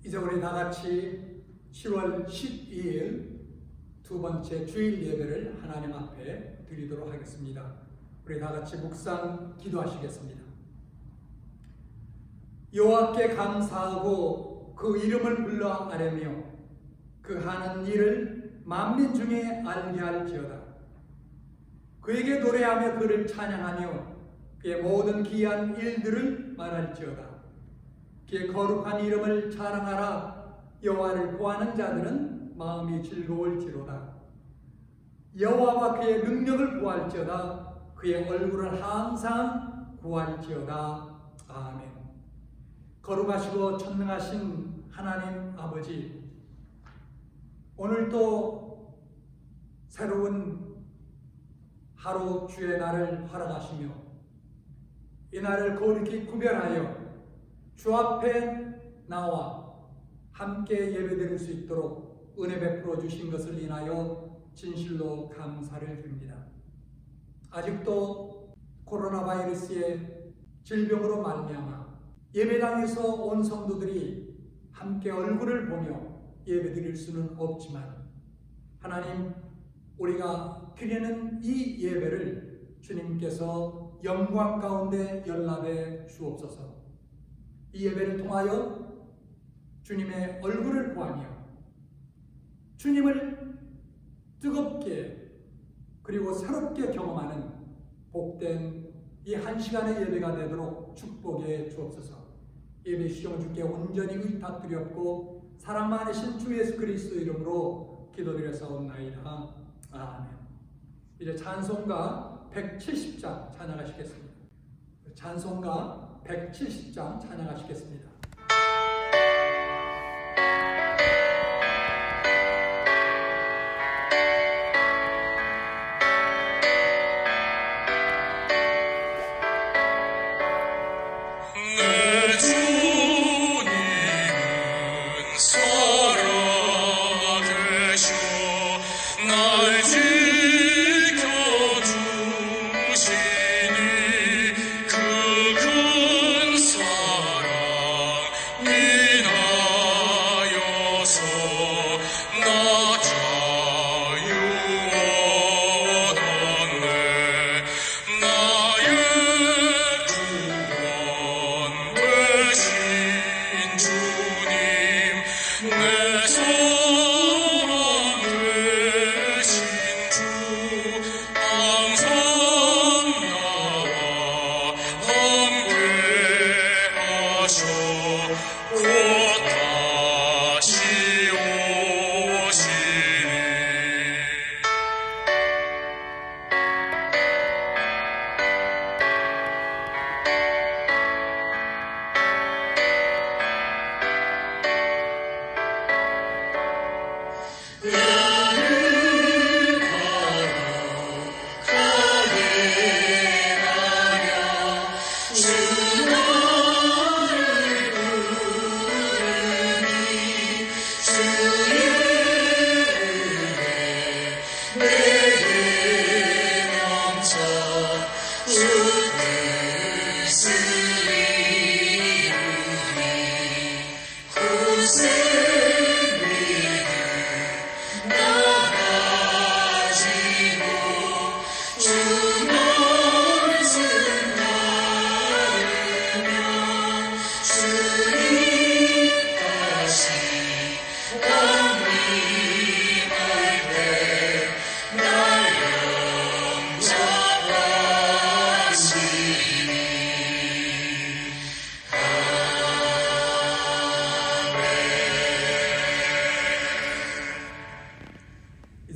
이제 우리 다 같이 10월 12일 두 번째 주일 예배를 하나님 앞에 드리도록 하겠습니다. 우리 다 같이 묵상 기도하시겠습니다. 여호와께 감사하고 그 이름을 불러 아뢰며 그 하는 일을 만민 중에 알게 할지어다. 그에게 노래하며 그를 찬양하며 그의 모든 기이한 일들을 말할지어다. 그의 거룩한 이름을 자랑하라. 여호와를 구하는 자들은 마음이 즐거울지로다. 여호와와 그의 능력을 구할지어다. 그의 얼굴을 항상 구할지어다. 아멘. 거룩하시고 전능하신 하나님 아버지, 오늘 또 새로운 하루 주의 날을 허락하시며 이 날을 거룩히 구별하여 주 앞에 나와 함께 예배드릴 수 있도록 은혜 베풀어 주신 것을 인하여 진실로 감사를 드립니다. 아직도 코로나 바이러스의 질병으로 말미암아 예배당에서 온 성도들이 함께 얼굴을 보며 예배드릴 수는 없지만, 하나님, 우리가 드리는 이 예배를 주님께서 영광 가운데 연락해 주옵소서. 이 예배를 통하여 주님의 얼굴을 구하며 주님을 뜨겁게 그리고 새롭게 경험하는 복된 이 한 시간의 예배가 되도록 축복해 주옵소서. 예배 시경 주께 온전히 의탁드렸고 사랑 많으신 주 예수 그리스도 이름으로 기도드렸사옵나이다. 아멘. 이제 찬송가 170장 찬양하시겠습니다. 찬송가 170장 찬양하시겠습니다.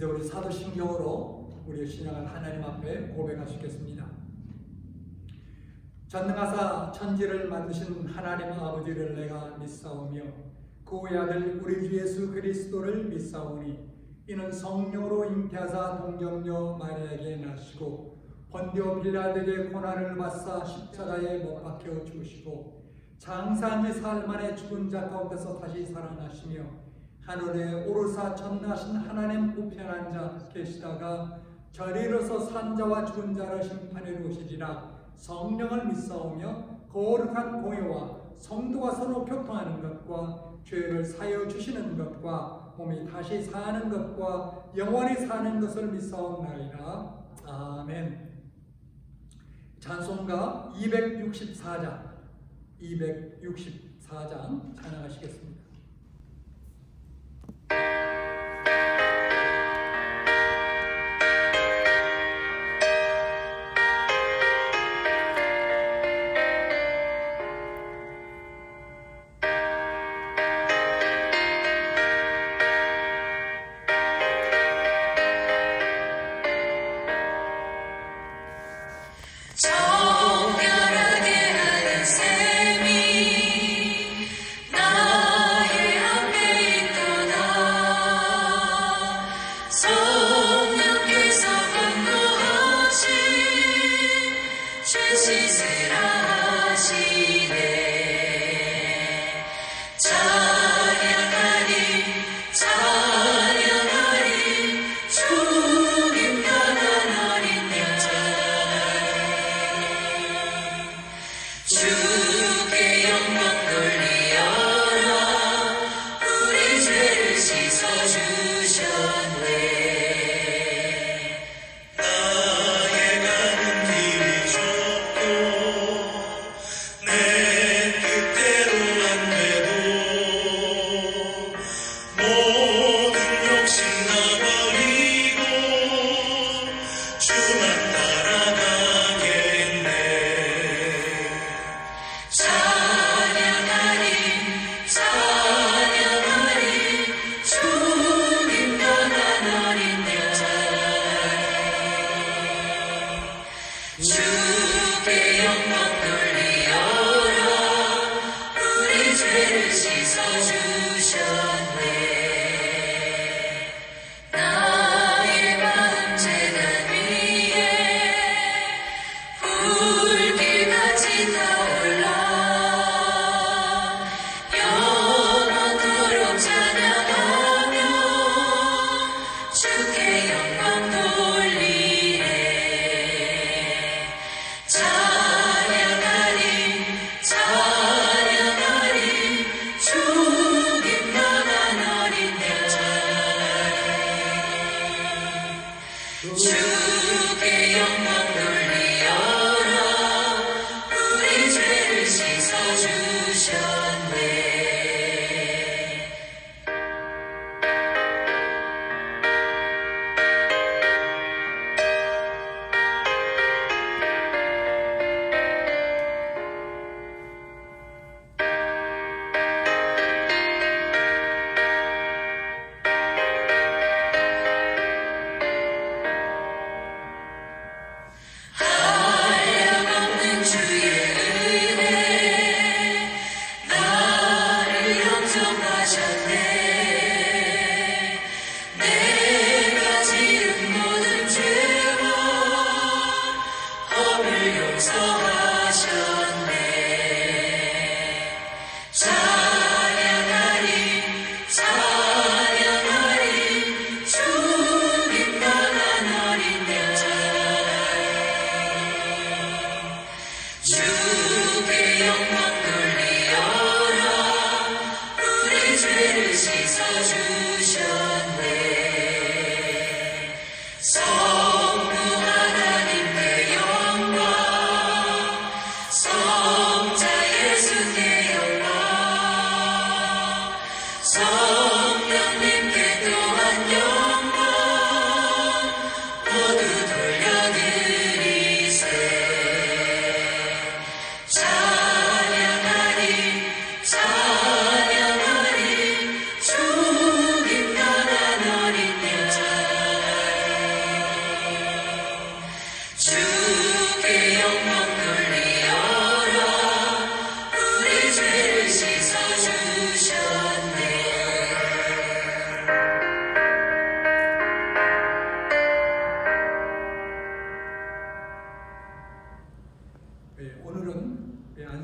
이제 우리 사도신경으로 우리의 신앙을 하나님 앞에 고백하시겠습니다. 전능하사 천지를 만드신 하나님 아버지를 내가 믿사오며 그의 아들 우리 주 예수 그리스도를 믿사오니 이는 성령으로 잉태하사 동정녀 마리아에게 나시고 본디오 빌라드에게 고난을 받사 십자가에 못 박혀 죽으시고 장사한 지 사흘 만에 죽은 자 가운데서 다시 살아나시며 하늘에 오르사 전능하신 하나님 우편한 자 계시다가 저리로서 산 자와 죽은 자를 심판해 놓으시리라. 성령을 믿사오며 거룩한 공회와 성도가 서로 교통하는 것과 죄를 사여 주시는 것과 몸이 다시 사는 것과 영원히 사는 것을 믿사옵나이다. 아멘. 찬송가 264장 찬양하시겠습니다.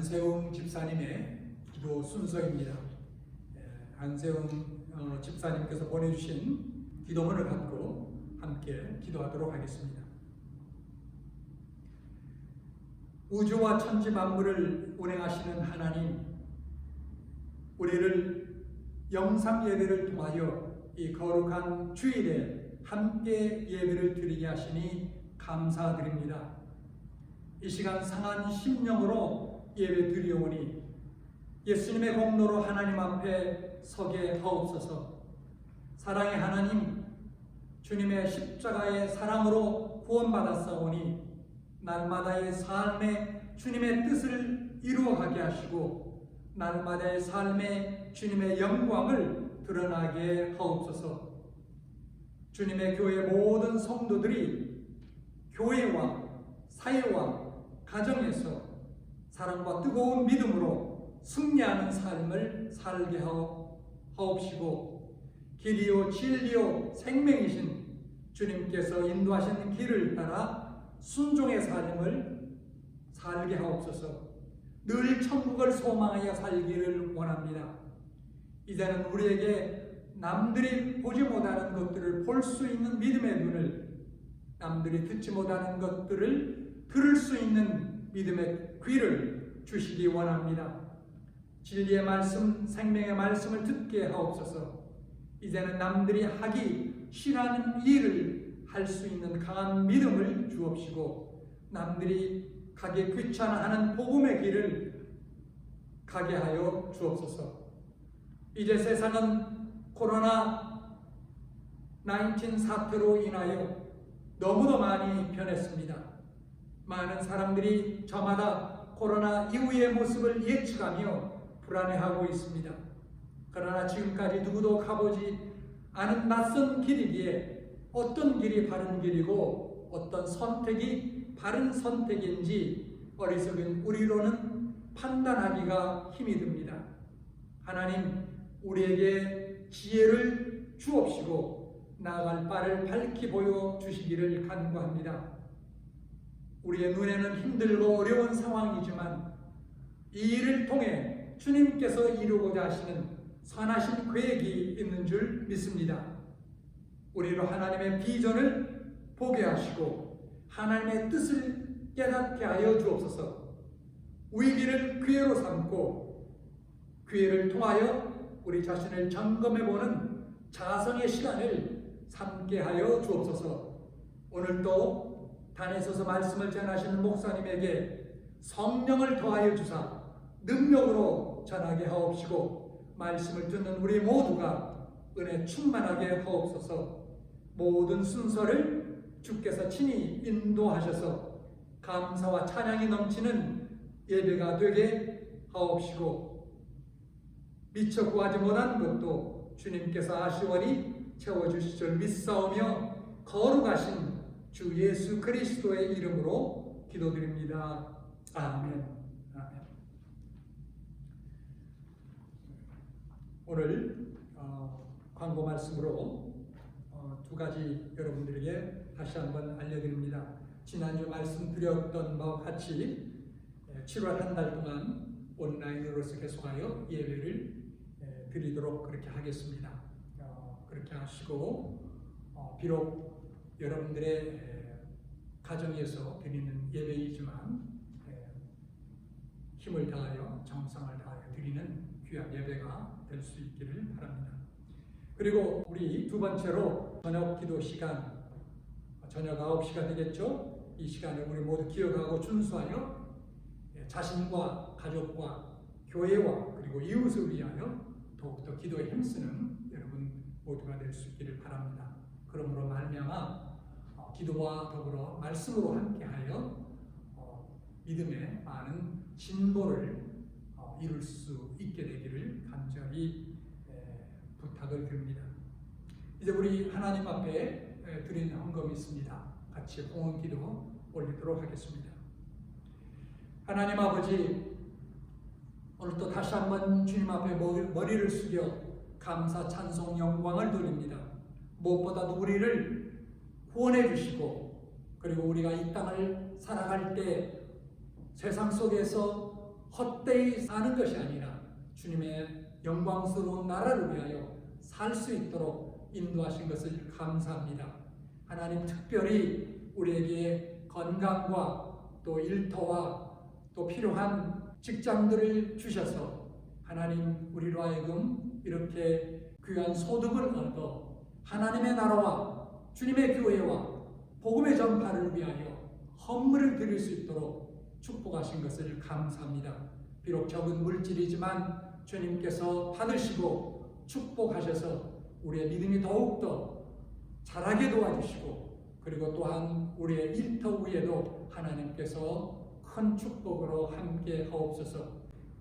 안세웅 집사님의 기도 순서입니다. 안세웅 집사님께서 보내주신 기도문을 갖고 함께 기도하도록 하겠습니다. 우주와 천지 만물을 운행하시는 하나님, 우리를 영상 예배를 통하여 이 거룩한 주일에 함께 예배를 드리게 하시니 감사드립니다. 이 시간 상한 심령으로 예배 드리오니 예수님의 공로로 하나님 앞에 서게 하옵소서. 사랑의 하나님, 주님의 십자가의 사랑으로 구원받았사오니 날마다의 삶에 주님의 뜻을 이루어가게 하시고 날마다의 삶에 주님의 영광을 드러나게 하옵소서. 주님의 교회 모든 성도들이 교회와 사회와 가정에서 사랑과 뜨거운 믿음으로 승리하는 삶을 살게 하옵시고 길이요 진리요 생명이신 주님께서 인도하시는 길을 따라 순종의 삶을 살게 하옵소서. 늘 천국을 소망하여 살기를 원합니다. 이제는 우리에게 남들이 보지 못하는 것들을 볼 수 있는 믿음의 눈을, 남들이 듣지 못하는 것들을 들을 수 있는 믿음의 귀를 주시기 원합니다. 진리의 말씀, 생명의 말씀을 듣게 하옵소서. 이제는 남들이 하기 싫어하는 일을 할 수 있는 강한 믿음을 주옵시고 남들이 가기 귀찮아하는 복음의 길을 가게 하여 주옵소서. 이제 세상은 코로나19 사태로 인하여 너무도 많이 변했습니다. 많은 사람들이 저마다 코로나 이후의 모습을 예측하며 불안해하고 있습니다. 그러나 지금까지 누구도 가보지 않은 낯선 길이기에 어떤 길이 바른 길이고 어떤 선택이 바른 선택인지 어리석은 우리로는 판단하기가 힘이 듭니다. 하나님, 우리에게 지혜를 주옵시고 나아갈 바를 밝히 보여주시기를 간구합니다. 우리의 눈에는 힘들고 어려운 상황이지만 이 일을 통해 주님께서 이루고자 하시는 선하신 계획이 있는 줄 믿습니다. 우리로 하나님의 비전을 보게 하시고 하나님의 뜻을 깨닫게 하여 주옵소서. 위기를 기회로 삼고 기회를 통하여 우리 자신을 점검해보는 자성의 시간을 삼게 하여 주옵소서. 오늘도 단에 서서 말씀을 전하시는 목사님에게 성령을 더하여 주사 능력으로 전하게 하옵시고 말씀을 듣는 우리 모두가 은혜 충만하게 하옵소서. 모든 순서를 주께서 친히 인도하셔서 감사와 찬양이 넘치는 예배가 되게 하옵시고 미처 구하지 못한 것도 주님께서 아시오니 채워주실 줄 믿사오며 거룩하신 주 예수 그리스도의 이름으로 기도드립니다. 아멘. 아멘. 오늘 광고 말씀으로 두 가지 여러분들에게 다시 한번 알려드립니다. 지난주 말씀드렸던 바와 같이 7월 한 달 동안 온라인으로서 계속하여 예배를 드리도록 그렇게 하겠습니다. 그렇게 하시고 비록 여러분들의 가정에서 드리는 예배이지만 힘을 다하여 정성을 다하여 드리는 귀한 예배가 될 수 있기를 바랍니다. 그리고 우리 두 번째로 저녁 기도 시간, 저녁 9시가 되겠죠? 이 시간을 우리 모두 기억하고 준수하여 자신과 가족과 교회와 그리고 이웃을 위하여 더욱더 기도에 힘쓰는 여러분 모두가 될 수 있기를 바랍니다. 그러므로 말미암아 기도와 더불어 말씀으로 함께하여 믿음의 많은 진보를 이룰 수 있게 되기를 간절히 부탁을 드립니다. 이제 우리 하나님 앞에 드리는 헌금이 있습니다. 같이 홍원 기도 올리도록 하겠습니다. 하나님 아버지, 오늘 또 다시 한번 주님 앞에 머리를 숙여 감사, 찬송, 영광을 돌립니다. 무엇보다도 우리를 구원해 주시고 그리고 우리가 이 땅을 살아갈 때 세상 속에서 헛되이 사는 것이 아니라 주님의 영광스러운 나라를 위하여 살 수 있도록 인도하신 것을 감사합니다. 하나님, 특별히 우리에게 건강과 또 일터와 또 필요한 직장들을 주셔서 하나님, 우리로 하여금 이렇게 귀한 소득을 얻어 하나님의 나라와 주님의 교회와 복음의 전파를 위하여 헌물을 드릴 수 있도록 축복하신 것을 감사합니다. 비록 적은 물질이지만 주님께서 받으시고 축복하셔서 우리의 믿음이 더욱더 자라게 도와주시고, 그리고 또한 우리의 일터 위에도 하나님께서 큰 축복으로 함께 하옵소서.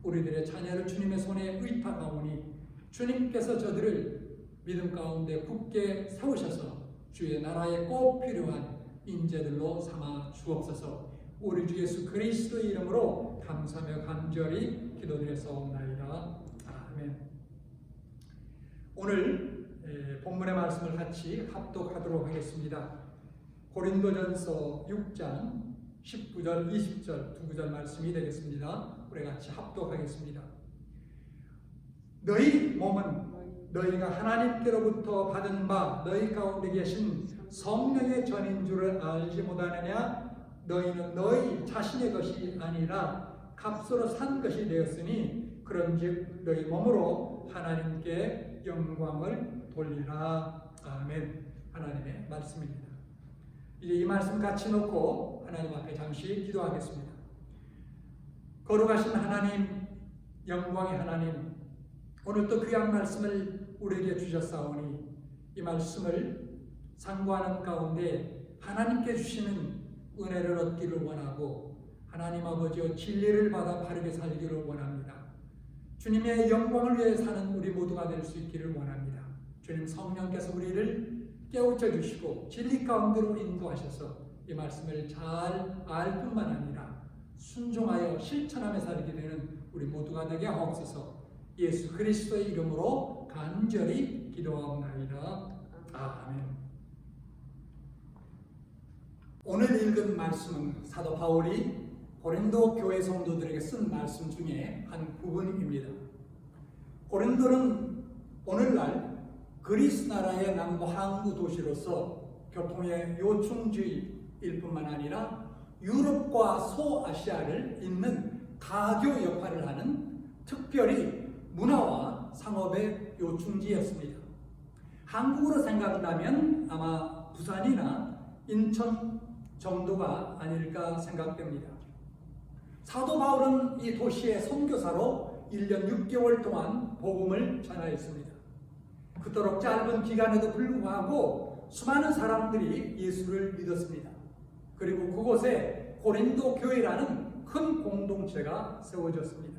우리들의 자녀를 주님의 손에 의탁하오니 주님께서 저들을 믿음 가운데 굳게 세우셔서 주의 나라에 꼭 필요한 인재들로 삼아 주옵소서. 우리 주 예수 그리스도의 이름으로 감사하며 간절히 기도드렸사옵나이다. 아멘. 오늘 본문의 말씀을 같이 합독하도록 하겠습니다. 고린도전서 6장 19절, 20절 두 구절 말씀이 되겠습니다. 우리 같이 합독하겠습니다. 너희 몸은 너희가 하나님께로부터 받은 바 너희 가운데 계신 성령의 전인 줄을 알지 못하느냐? 너희는 너희 자신의 것이 아니라 값으로 산 것이 되었으니 그런즉 너희 몸으로 하나님께 영광을 돌리라. 아멘. 하나님의 말씀입니다. 이제 이 말씀 같이 놓고 하나님 앞에 잠시 기도하겠습니다. 거룩하신 하나님, 영광의 하나님, 오늘 또 귀한 말씀을 우리에게 주셨사오니 이 말씀을 상고하는 가운데 하나님께 주시는 은혜를 얻기를 원하고 하나님 아버지여 진리를 받아 바르게 살기를 원합니다. 주님의 영광을 위해 사는 우리 모두가 될 수 있기를 원합니다. 주님 성령께서 우리를 깨우쳐 주시고 진리 가운데로 인도하셔서 이 말씀을 잘 알 뿐만 아니라 순종하여 실천하며 살게 되는 우리 모두가 되게 하옵소서. 예수 그리스도의 이름으로 간절히 기도하옵나이다. 아멘. 오늘 읽은 말씀은 사도 바울이 고린도 교회 성도들에게 쓴 말씀 중에 한 부분입니다. 고린도는 오늘날 그리스 나라의 남부 항구 도시로서 교통의 요충지일 뿐만 아니라 유럽과 소아시아를 잇는 가교 역할을 하는 특별히 문화와 상업의 요충지였습니다. 한국으로 생각한다면 아마 부산이나 인천 정도가 아닐까 생각됩니다. 사도 바울은 이 도시의 선교사로 1년 6개월 동안 복음을 전하였습니다. 그토록 짧은 기간에도 불구하고 수많은 사람들이 예수를 믿었습니다. 그리고 그곳에 고린도 교회라는 큰 공동체가 세워졌습니다.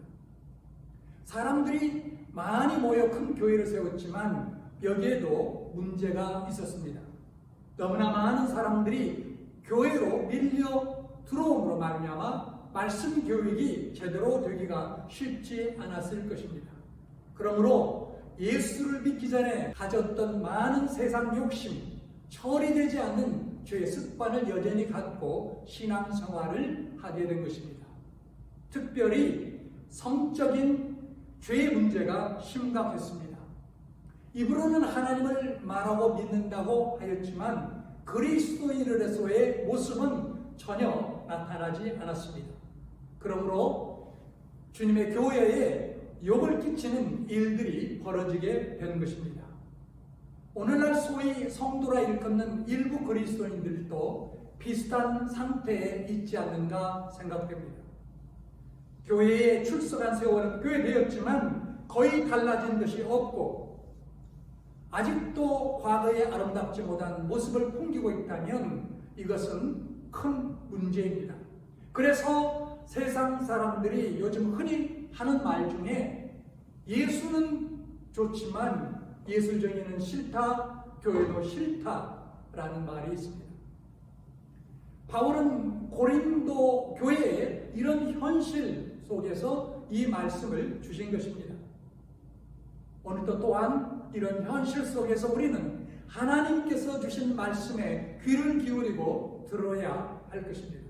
사람들이 많이 모여 큰 교회를 세웠지만 여기에도 문제가 있었습니다. 너무나 많은 사람들이 교회로 밀려 들어옴으로 말미암아 말씀 교육이 제대로 되기가 쉽지 않았을 것입니다. 그러므로 예수를 믿기 전에 가졌던 많은 세상 욕심, 처리되지 않는 죄의 습관을 여전히 갖고 신앙생활을 하게 된 것입니다. 특별히 성적인 죄의 문제가 심각했습니다. 입으로는 하나님을 말하고 믿는다고 하였지만 그리스도인으로서의 모습은 전혀 나타나지 않았습니다. 그러므로 주님의 교회에 욕을 끼치는 일들이 벌어지게 된 것입니다. 오늘날 소위 성도라 일컫는 일부 그리스도인들도 비슷한 상태에 있지 않는가 생각됩니다. 교회에 출석한 세월은 꽤 되었지만 거의 달라진 것이 없고 아직도 과거의 아름답지 못한 모습을 풍기고 있다면 이것은 큰 문제입니다. 그래서 세상 사람들이 요즘 흔히 하는 말 중에 예수는 좋지만 예술정의는 싫다, 교회도 싫다라는 말이 있습니다. 바울은 고린도 교회에 이런 현실 속에서 이 말씀을 주신 것입니다. 오늘도 또한 이런 현실 속에서 우리는 하나님께서 주신 말씀에 귀를 기울이고 들어야 할 것입니다.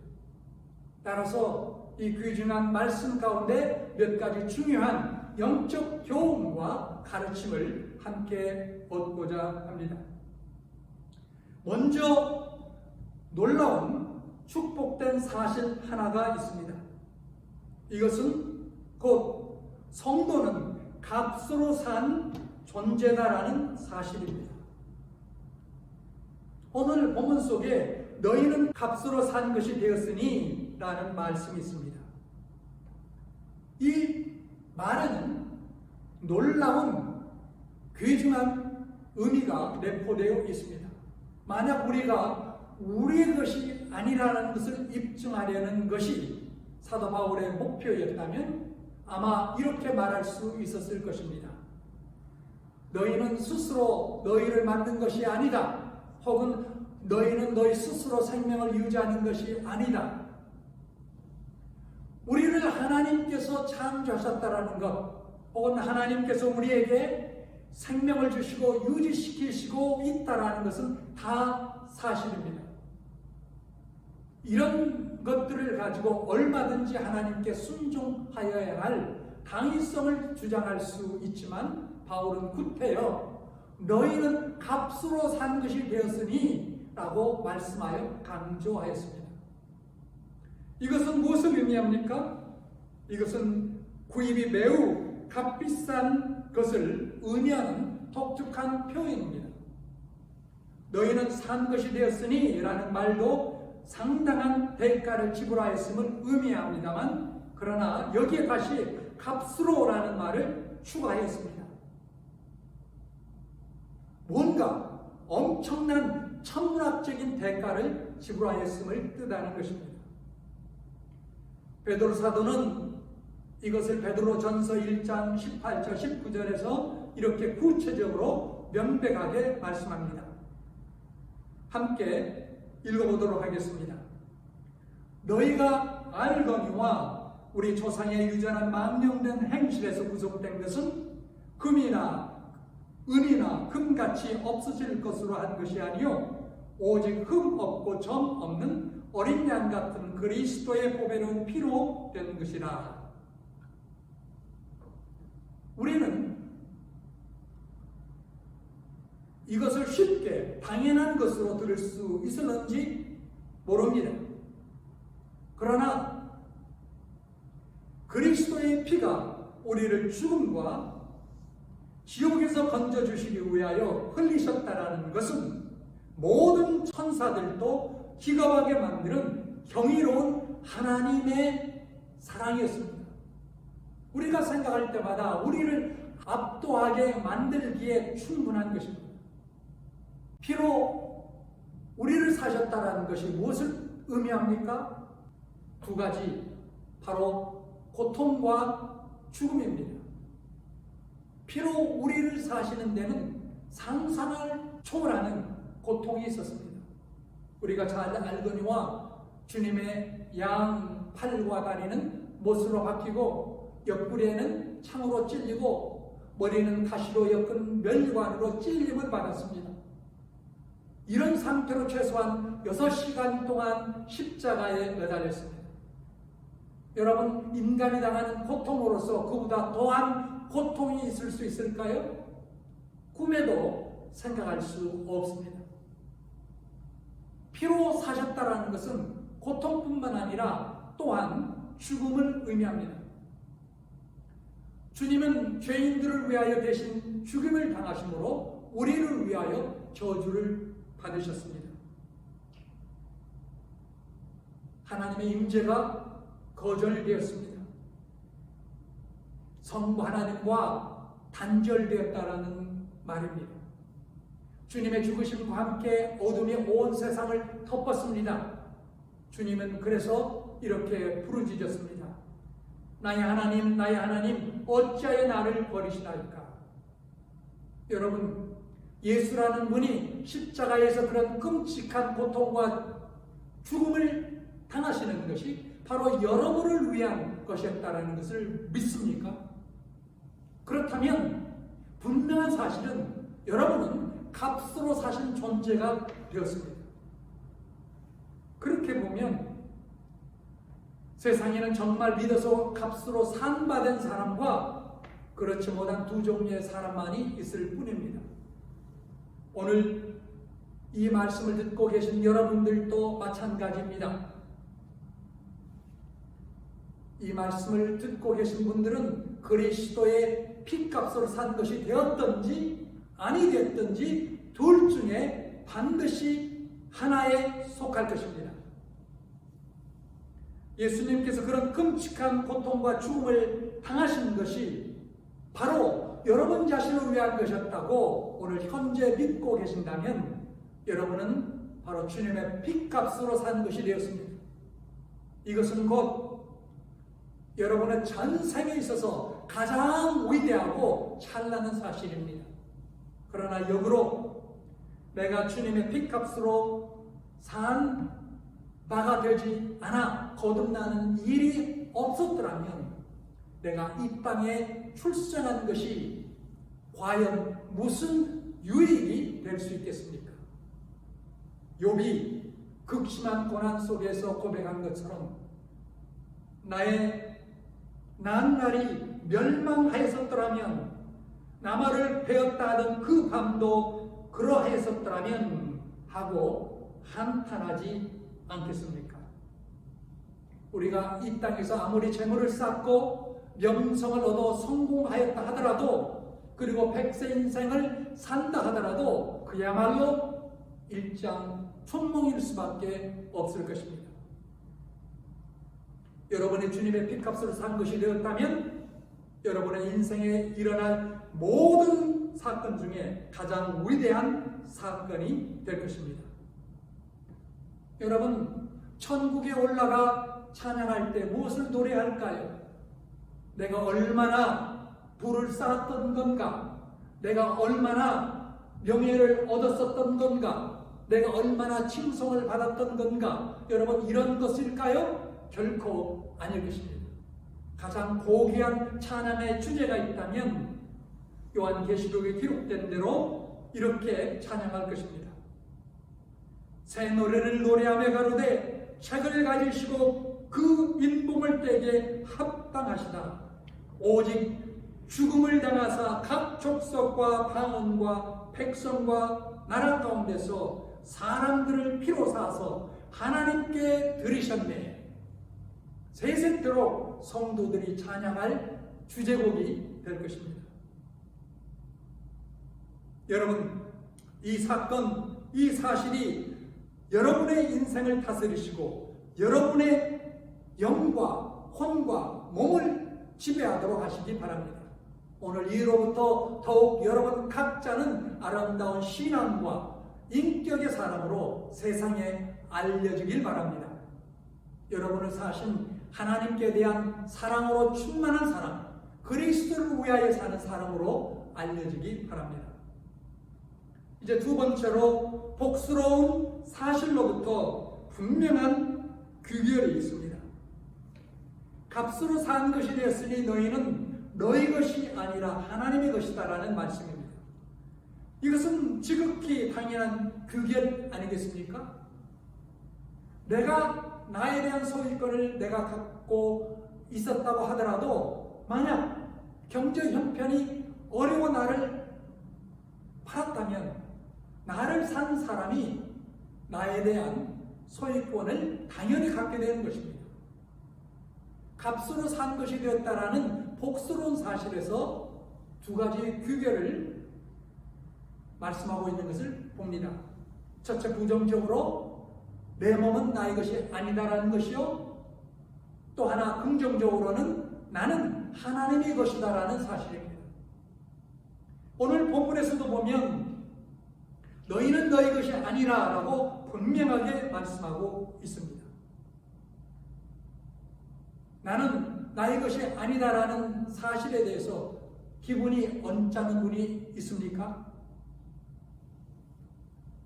따라서 이 귀중한 말씀 가운데 몇 가지 중요한 영적 교훈과 가르침을 함께 얻고자 합니다. 먼저 놀라운 축복된 사실 하나가 있습니다. 이것은 곧 성도는 값으로 산 존재다라는 사실입니다. 오늘 본문 속에 너희는 값으로 산 것이 되었으니 라는 말씀이 있습니다. 이 말에는 놀라운 귀중한 의미가 내포되어 있습니다. 만약 우리가 우리의 것이 아니라는 것을 입증하려는 것이 사도 바울의 목표였다면 아마 이렇게 말할 수 있었을 것입니다. 너희는 스스로 너희를 만든 것이 아니다. 혹은 너희는 너희 스스로 생명을 유지하는 것이 아니다. 우리를 하나님께서 창조하셨다라는 것, 혹은 하나님께서 우리에게 생명을 주시고 유지시키시고 있다라는 것은 다 사실입니다. 이런 것들을 가지고 얼마든지 하나님께 순종하여야 할 당위성을 주장할 수 있지만 바울은 구태여 너희는 값으로 산 것이 되었으니 라고 말씀하여 강조하였습니다. 이것은 무엇을 의미합니까? 이것은 구입이 매우 값비싼 것을 의미하는 독특한 표현입니다. 너희는 산 것이 되었으니 라는 말도 상당한 대가를 지불하였음을 의미합니다만, 그러나 여기에 다시 값으로 라는 말을 추가하였습니다. 뭔가 엄청난 천문학적인 대가를 지불하였음을 뜻하는 것입니다. 베드로 사도는 이것을 베드로전서 1장 18절 19절에서 이렇게 구체적으로 명백하게 말씀합니다. 함께 읽어보도록 하겠습니다. 너희가 알거니와 우리 조상의 유전한 망령된 행실에서 구속된 것은 금이나 은이나 금같이 없어질 것으로 한 것이 아니요 오직 흠 없고 점 없는 어린 양 같은 그리스도의 보배로운 피로 된 것이라. 우리는 이것을 쉽게 당연한 것으로 들을 수 있었는지 모릅니다. 그러나 그리스도의 피가 우리를 죽음과 지옥에서 건져주시기 위하여 흘리셨다라는 것은 모든 천사들도 기겁하게 만드는 경이로운 하나님의 사랑이었습니다. 우리가 생각할 때마다 우리를 압도하게 만들기에 충분한 것입니다. 피로 우리를 사셨다라는 것이 무엇을 의미합니까? 두 가지, 바로 고통과 죽음입니다. 피로 우리를 사시는 데는 상상을 초월하는 고통이 있었습니다. 우리가 잘 알거니와 주님의 양 팔과 다리는 못으로 박히고 옆구리에는 창으로 찔리고 머리는 가시로 엮은 멸관으로 찔림을 받았습니다. 이런 상태로 최소한 6시간 동안 십자가에 매달렸습니다. 여러분, 인간이 당하는 고통으로서 그보다 더한 고통이 있을 수 있을까요? 꿈에도 생각할 수 없습니다. 피로 사셨다라는 것은 고통뿐만 아니라 또한 죽음을 의미합니다. 주님은 죄인들을 위하여 대신 죽임을 당하심으로 우리를 위하여 저주를 받으셨습니다. 하나님의 임재가 거절되었습니다. 성부 하나님과 단절되었다라는 말입니다. 주님의 죽으심과 함께 어둠이 온 세상을 덮었습니다. 주님은 그래서 이렇게 부르짖었습니다. 나의 하나님, 나의 하나님, 어찌하여 나를 버리시나이까? 여러분, 예수라는 분이 십자가에서 그런 끔찍한 고통과 죽음을 당하시는 것이 바로 여러분을 위한 것이었다는 것을 믿습니까? 그렇다면 분명한 사실은 여러분은 값으로 사신 존재가 되었습니다. 그렇게 보면 세상에는 정말 믿어서 값으로 상받은 사람과 그렇지 못한 두 종류의 사람만이 있을 뿐입니다. 오늘 이 말씀을 듣고 계신 여러분들도 마찬가지입니다. 이 말씀을 듣고 계신 분들은 그리스도의 핏값으로 산 것이 되었든지 아니 됐든지 둘 중에 반드시 하나에 속할 것입니다. 예수님께서 그런 끔찍한 고통과 죽음을 당하신 것이 바로 여러분 자신을 위한 것이었다고 오늘 현재 믿고 계신다면 여러분은 바로 주님의 핏값으로 산 것이 되었습니다. 이것은 곧 여러분의 전생에 있어서 가장 위대하고 찬란한 사실입니다. 그러나 역으로 내가 주님의 핏값으로 산 바가 되지 않아 거듭나는 일이 없었더라면 내가 이 땅에 출생한 것이 과연 무슨 유익이 될 수 있겠습니까? 욥이 극심한 고난 속에서 고백한 것처럼 나의 난날이 멸망하였었더라면 나무를 베었다 하던 그 밤도 그러하였었더라면 하고 한탄하지 않겠습니까? 우리가 이 땅에서 아무리 재물을 쌓고 명성을 얻어 성공하였다 하더라도 그리고 백세 인생을 산다 하더라도 그야말로 일장춘몽일 수밖에 없을 것입니다. 여러분이 주님의 핏값으로 산 것이 되었다면 여러분의 인생에 일어날 모든 사건 중에 가장 위대한 사건이 될 것입니다. 여러분, 천국에 올라가 찬양할 때 무엇을 노래할까요? 내가 얼마나 부를 쌓았던 건가? 내가 얼마나 명예를 얻었었던 건가? 내가 얼마나 칭송을 받았던 건가? 여러분, 이런 것일까요? 결코 아닐 것입니다. 가장 고귀한 찬양의 주제가 있다면 요한계시록에 기록된 대로 이렇게 찬양할 것입니다. 새 노래를 노래하며 가로되 책을 가지시고 그 인봉을 떼게 합당하시다. 오직 죽음을 당하사 각 족속과 방언과 백성과 나라 가운데서 사람들을 피로 사서 하나님께 드리셨네. 세세토록 성도들이 찬양할 주제곡이 될 것입니다. 여러분, 이 사건, 이 사실이 여러분의 인생을 다스리시고 여러분의 영과 혼과 몸을 지배하도록 하시기 바랍니다. 오늘 이후로부터 더욱 여러분 각자는 아름다운 신앙과 인격의 사람으로 세상에 알려지길 바랍니다. 여러분을 사신 하나님께 대한 사랑으로 충만한 사람, 그리스도를 위하여 사는 사람으로 알려지기 바랍니다. 이제 두 번째로 복스러운 사실로부터 분명한 규결이 있습니다. 값으로 산 것이 되었으니 너희는 너희 것이 아니라 하나님의 것이다라는 말씀입니다. 이것은 지극히 당연한 규결 아니겠습니까? 내가 나에 대한 소유권을 내가 갖고 있었다고 하더라도 만약 경제 형편이 어려워 나를 팔았다면 나를 산 사람이 나에 대한 소유권을 당연히 갖게 되는 것입니다. 값으로 산 것이 되었다라는 복스러운 사실에서 두 가지의 규결을 말씀하고 있는 것을 봅니다. 첫째, 부정적으로 내 몸은 나의 것이 아니다라는 것이요, 또 하나 긍정적으로는 나는 하나님의 것이다라는 사실입니다. 오늘 본문에서도 보면 너희는 너희 것이 아니라라고 분명하게 말씀하고 있습니다. 나는 나의 것이 아니다라는 사실에 대해서 기분이 언짢은 분이 있습니까?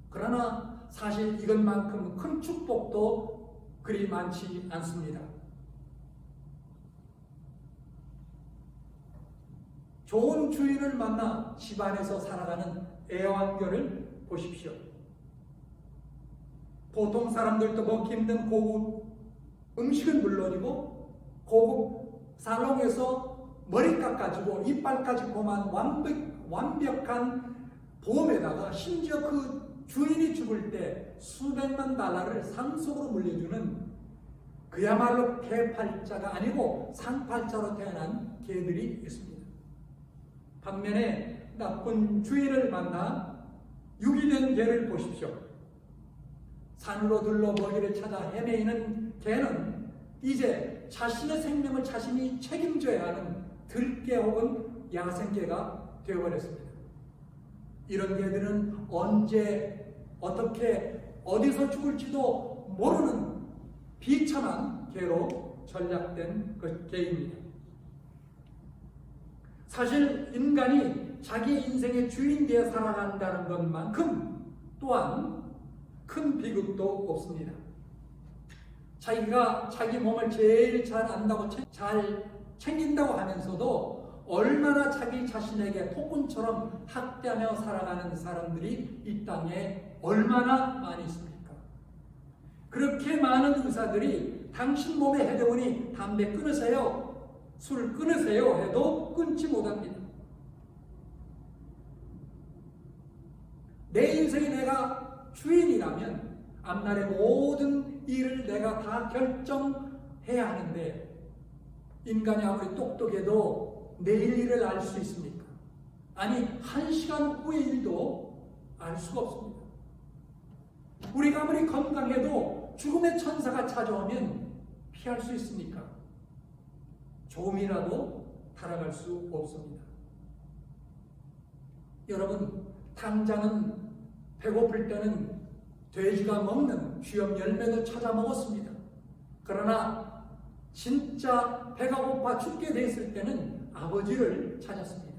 그러나 사실 이것만큼 큰 축복도 그리 많지 않습니다. 좋은 주인을 만나 집안에서 살아가는 애완견을 보십시오. 보통 사람들도 먹기 힘든 고급 음식은 물론이고 고급 살롱에서 머리 깎아주고 이빨까지 봄한 완벽한 보험에다가 심지어 그 주인이 죽을 때 수백만 달러를 상속으로 물려주는 그야말로 개팔자가 아니고 상팔자로 태어난 개들이 있습니다. 반면에 나쁜 주인을 만나 유기된 개를 보십시오. 산으로 둘러 먹이를 찾아 헤매이는 개는 이제 자신의 생명을 자신이 책임져야 하는 들개 혹은 야생개가 되어버렸습니다. 이런 개들은 언제 어떻게 어디서 죽을지도 모르는 비참한 개로 전락된 개입니다. 사실 인간이 자기 인생의 주인 되어 살아간다는 것만큼 또한 큰 비극도 없습니다. 자기가 자기 몸을 제일 잘 안다고 잘 챙긴다고 하면서도 얼마나 자기 자신에게 폭군처럼 학대하며 살아가는 사람들이 이 땅에 얼마나 많이 있습니까? 그렇게 많은 의사들이 당신 몸에 해로우니 담배 끊으세요, 술 끊으세요 해도 끊지 못합니다. 내 인생이 내가 주인이라면 앞날의 모든 일을 내가 다 결정해야 하는데 인간이 아무리 똑똑해도 내일 일을 알 수 있습니까? 아니, 1시간 후의 일도 알 수가 없습니다. 우리가 아무리 건강해도 죽음의 천사가 찾아오면 피할 수 있습니까? 조금이라도 달아갈 수 없습니다. 여러분, 당장은 배고플 때는 돼지가 먹는 쥐염 열매도 찾아 먹었습니다. 그러나 진짜 배가 고파 죽게 됐을 때는 아버지를 찾았습니다.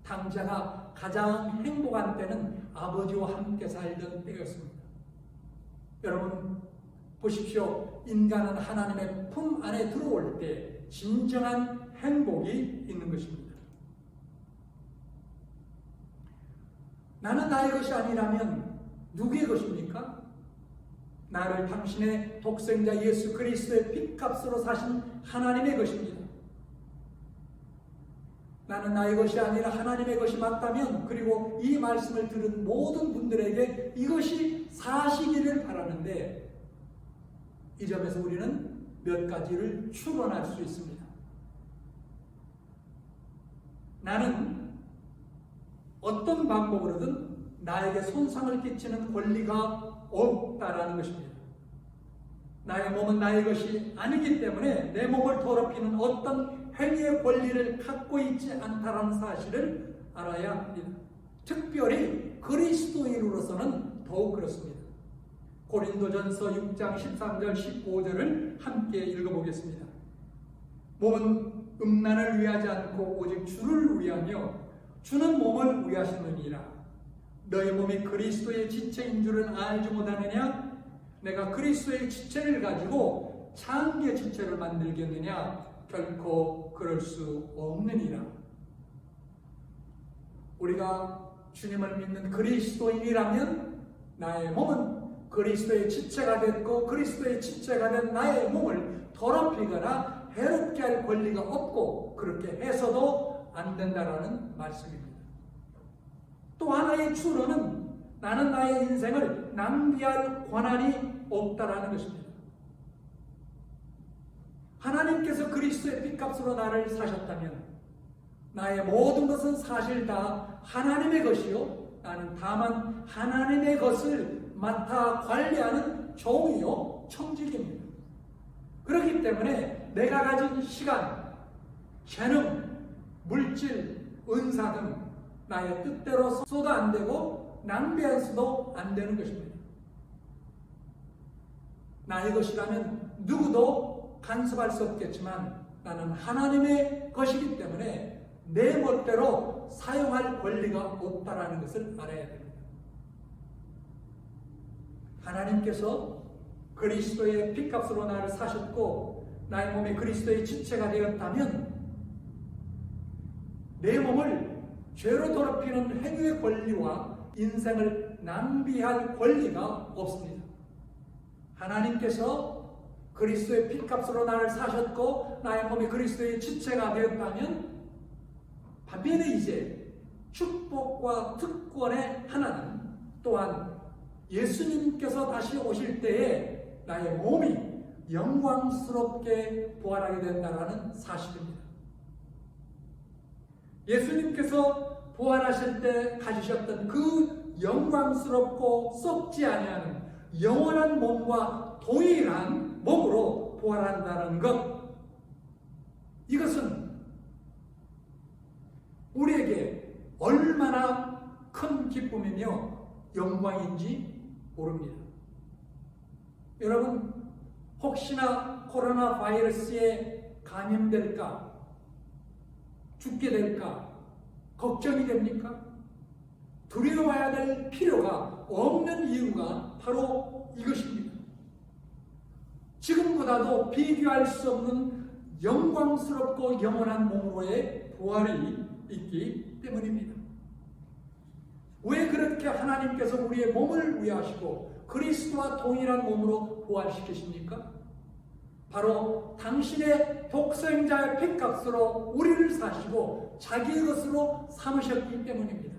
당자가 가장 행복한 때는 아버지와 함께 살던 때였습니다. 여러분 보십시오. 인간은 하나님의 품 안에 들어올 때 진정한 행복이 있는 것입니다. 나는 나의 것이 아니라면 누구의 것입니까? 나를 당신의 독생자 예수 그리스도의 핏값으로 사신 하나님의 것입니다. 나는 나의 것이 아니라 하나님의 것이 맞다면, 그리고 이 말씀을 들은 모든 분들에게 이것이 사시기를 바라는데, 이 점에서 우리는 몇 가지를 추론할 수 있습니다. 나는 어떤 방법으로든 나에게 손상을 끼치는 권리가 없다라는 것입니다. 나의 몸은 나의 것이 아니기 때문에 내 몸을 더럽히는 어떤 행위의 권리를 갖고 있지 않다라는 사실을 알아야 합니다. 특별히 그리스도인으로서는 더욱 그렇습니다. 고린도전서 6장 13절 15절을 함께 읽어보겠습니다. 몸은 음란을 위하지 않고 오직 주를 위하며 주는 몸을 위하시느니라. 너희 몸이 그리스도의 지체인 줄은 알지 못하느냐? 내가 그리스도의 지체를 가지고 창기의 지체를 만들겠느냐? 결코 그럴 수 없느니라. 우리가 주님을 믿는 그리스도인이라면 나의 몸은 그리스도의 지체가 됐고, 그리스도의 지체가 된 나의 몸을 더럽히거나 해롭게 할 권리가 없고, 그렇게 해서도 안 된다라는 말씀입니다. 또 하나의 추론은 나는 나의 인생을 낭비할 권한이 없다라는 것입니다. 하나님께서 그리스도의 핏값으로 나를 사셨다면 나의 모든 것은 사실 다 하나님의 것이요, 나는 다만 하나님의 것을 맡아 관리하는 종이요 청직입니다. 그렇기 때문에 내가 가진 시간, 재능, 물질, 은사 등 나의 뜻대로 써도 안 되고 낭비해서도 안 되는 것입니다. 나의 것이라면 누구도 간섭할 수 없겠지만 나는 하나님의 것이기 때문에 내 멋대로 사용할 권리가 없다라는 것을 알아야 됩니다. 하나님께서 그리스도의 핏값으로 나를 사셨고 나의 몸이 그리스도의 지체가 되었다면 내 몸을 죄로 더럽히는 행위의 권리와 인생을 낭비할 권리가 없습니다. 하나님께서 그리스도의 핏값으로 나를 사셨고 나의 몸이 그리스도의 지체가 되었다면, 반면에 이제 축복과 특권의 하나는 또한 예수님께서 다시 오실 때에 나의 몸이 영광스럽게 부활하게 된다는 사실입니다. 예수님께서 부활하실 때 가지셨던 그 영광스럽고 썩지 아니하는 영원한 몸과 동일한 몸으로 부활한다는 것, 이것은 우리에게 얼마나 큰 기쁨이며 영광인지 모릅니다. 여러분, 혹시나 코로나 바이러스에 감염될까, 죽게 될까 걱정이 됩니까? 두려워해야 될 필요가 없는 이유가 바로 이것입니다. 지금보다도 비교할 수 없는 영광스럽고 영원한 몸으로의 부활이 있기 때문입니다. 왜 그렇게 하나님께서 우리의 몸을 위하시고 그리스도와 동일한 몸으로 부활시키십니까? 바로 당신의 독생자의 피값으로 우리를 사시고 자기의 것으로 삼으셨기 때문입니다.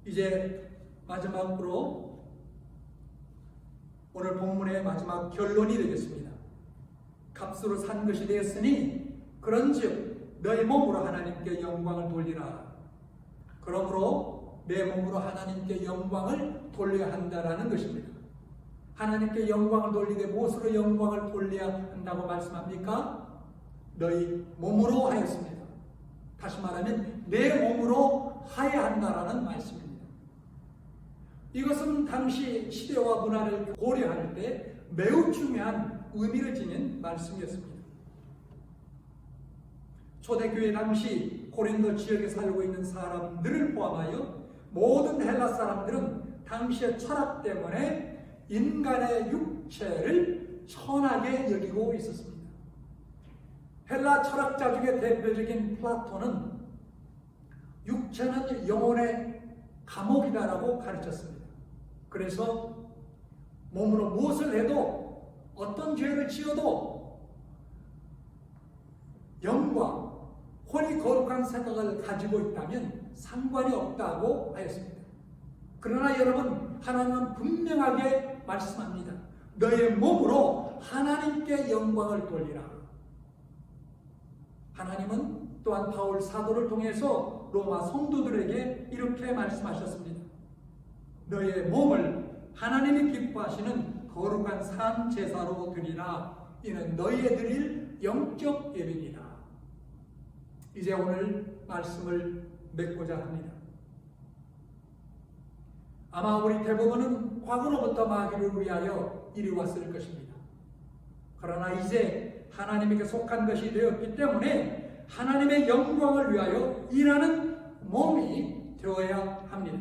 이제 마지막으로 오늘 본문의 마지막 결론이 되겠습니다. 값으로 산 것이 되었으니 그런즉 너희 몸으로 하나님께 영광을 돌리라. 그러므로 내 몸으로 하나님께 영광을 돌려야 한다라는 것입니다. 하나님께 영광을 돌리되 무엇으로 영광을 돌려야 한다고 말씀합니까? 너희 몸으로 하였습니다. 다시 말하면 내 몸으로 하여야 한다라는 말씀입니다. 이것은 당시 시대와 문화를 고려할 때 매우 중요한 의미를 지닌 말씀이었습니다. 초대교회 당시 고린도 지역에 살고 있는 사람들을 포함하여 모든 헬라 사람들은 당시의 철학 때문에 인간의 육체를 천하게 여기고 있었습니다. 헬라 철학자 중에 대표적인 플라톤은 육체는 영혼의 감옥이다라고 가르쳤습니다. 그래서 몸으로 무엇을 해도 어떤 죄를 지어도 영과 혼이 거룩한 생각을 가지고 있다면 상관이 없다고 하였습니다. 그러나 여러분, 하나님은 분명하게 말씀합니다. 너의 몸으로 하나님께 영광을 돌리라. 하나님은 또한 바울 사도를 통해서 로마 성도들에게 이렇게 말씀하셨습니다. 너의 몸을 하나님이 기뻐하시는 거룩한 산 제사로 드리라. 이는 너희에 드릴 영적 예배니라. 이제 오늘 말씀을 맺고자 합니다. 아마 우리 대부분은 과거로부터 마귀를 위하여 이리 왔을 것입니다. 그러나 이제 하나님에게 속한 것이 되었기 때문에 하나님의 영광을 위하여 일하는 몸이 되어야 합니다.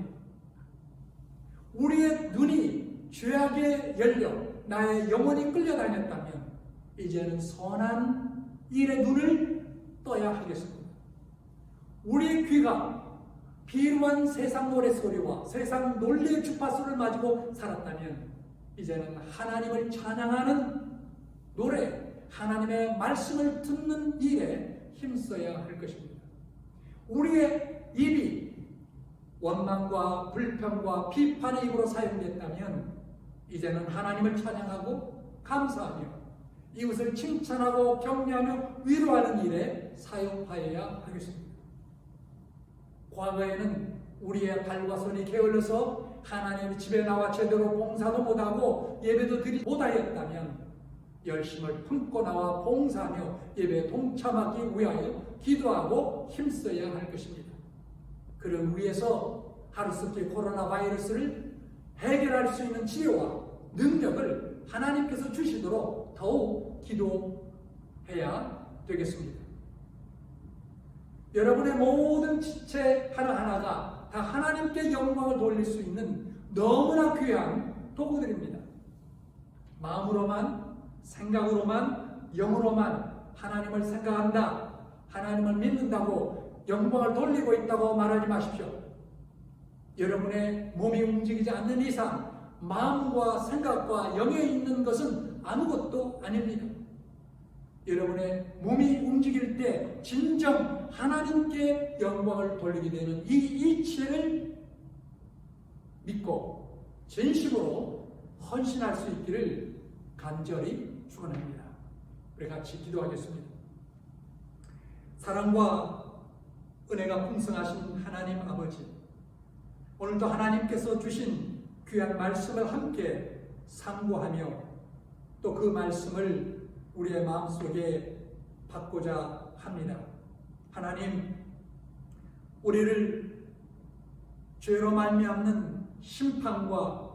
우리의 눈이 죄악에 열려 나의 영혼이 끌려다녔다면 이제는 선한 일의 눈을 떠야 하겠습니다. 우리의 귀가 비루한 세상 노래소리와 세상 논리의 주파수를 가지고 살았다면 이제는 하나님을 찬양하는 노래, 하나님의 말씀을 듣는 일에 힘써야 할 것입니다. 우리의 입이 원망과 불평과 비판의 입으로 사용됐다면 이제는 하나님을 찬양하고 감사하며 이웃을 칭찬하고 격려하며 위로하는 일에 사용하여야 하겠습니다. 과거에는 우리의 발과 손이 게을러서 하나님의 집에 나와 제대로 봉사도 못하고 예배도 드리지 못하였다면 열심을 품고 나와 봉사하며 예배에 동참하기 위하여 기도하고 힘써야 할 것입니다. 그를 위해서 하루속히 코로나 바이러스를 해결할 수 있는 지혜와 능력을 하나님께서 주시도록 더욱 기도해야 되겠습니다. 여러분의 모든 지체 하나하나가 다 하나님께 영광을 돌릴 수 있는 너무나 귀한 도구들입니다. 마음으로만, 생각으로만, 영으로만 하나님을 생각한다, 하나님을 믿는다고 영광을 돌리고 있다고 말하지 마십시오. 여러분의 몸이 움직이지 않는 이상 마음과 생각과 영에 있는 것은 아무것도 아닙니다. 여러분의 몸이 움직일 때 진정 하나님께 영광을 돌리게 되는 이 이치를 믿고 진심으로 헌신할 수 있기를 간절히 축원합니다. 우리 같이 기도하겠습니다. 사랑과 은혜가 풍성하신 하나님 아버지, 오늘도 하나님께서 주신 귀한 말씀을 함께 상고하며 또 그 말씀을 우리의 마음속에 받고자 합니다. 하나님, 우리를 죄로 말미암는 심판과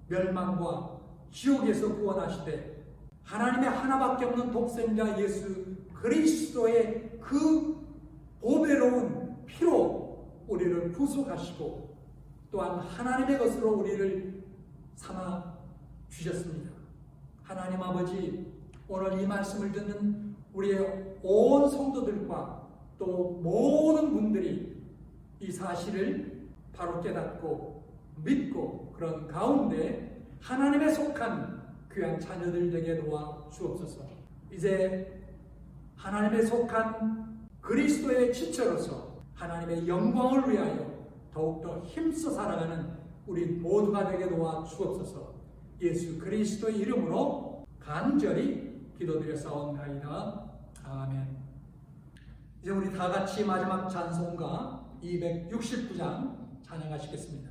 멸망과 지옥에서 구원하시되 하나님의 하나밖에 없는 독생자 예수 그리스도의 그 보배로운 피로 우리를 구속하시고 또한 하나님의 것으로 우리를 삼아 주셨습니다. 하나님 아버지, 오늘 이 말씀을 듣는 우리의 온 성도들과 또 모든 분들이 이 사실을 바로 깨닫고 믿고 그런 가운데 하나님에 속한 귀한 자녀들 되게 도와 주옵소서. 이제 하나님에 속한 그리스도의 지체로서 하나님의 영광을 위하여 더욱더 힘써 살아가는 우리 모두가 되게 도와 주옵소서. 예수 그리스도의 이름으로 간절히 기도드렸사옵나이다. 아멘. 이제 우리 다 같이 마지막 찬송가 269장 찬양하시겠습니다.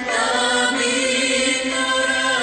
나 믿노라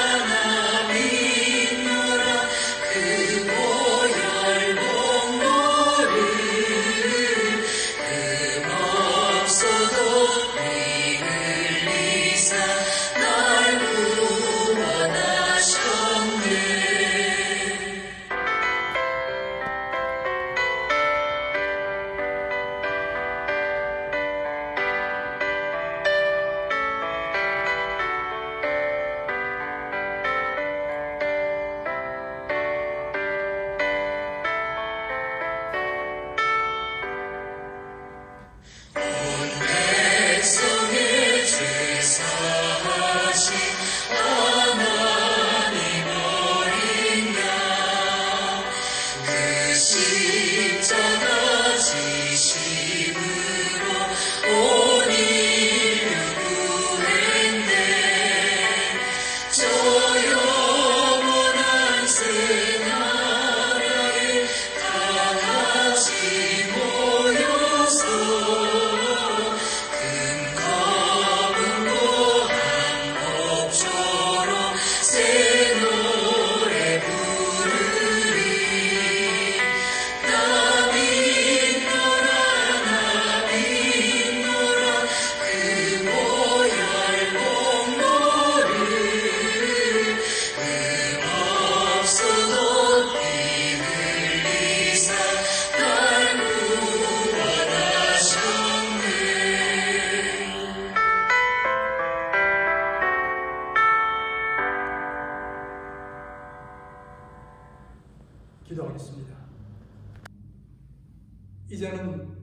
이제는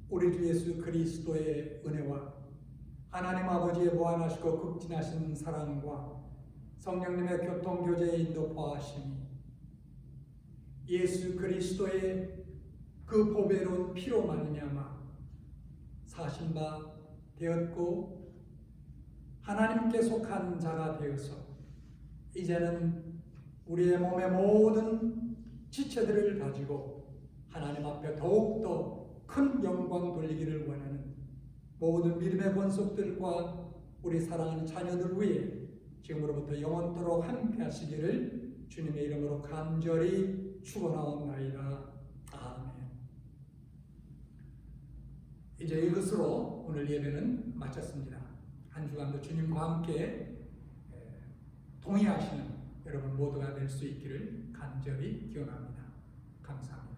우리 주 예수 그리스도의 은혜와 하나님 아버지의 무한하시고 극진하신 사랑과 성령님의 교통교제의 인도 보하심이 예수 그리스도의 그 보배로운 피로 말미암아 사신 바 되었고 하나님께 속한 자가 되어서 이제는 우리의 몸의 모든 지체들을 가지고 하나님 앞에 더욱더 큰 영광 돌리기를 원하는 모든 믿음의 권속들과 우리 사랑하는 자녀들 위해 지금으로부터 영원토록 함께 하시기를 주님의 이름으로 간절히 축원하옵나이다. 아멘. 이제 이것으로 오늘 예배는 마쳤습니다. 한 주간도 주님과 함께 동의하시는 여러분 모두가 될 수 있기를 간절히 기원합니다. 감사합니다.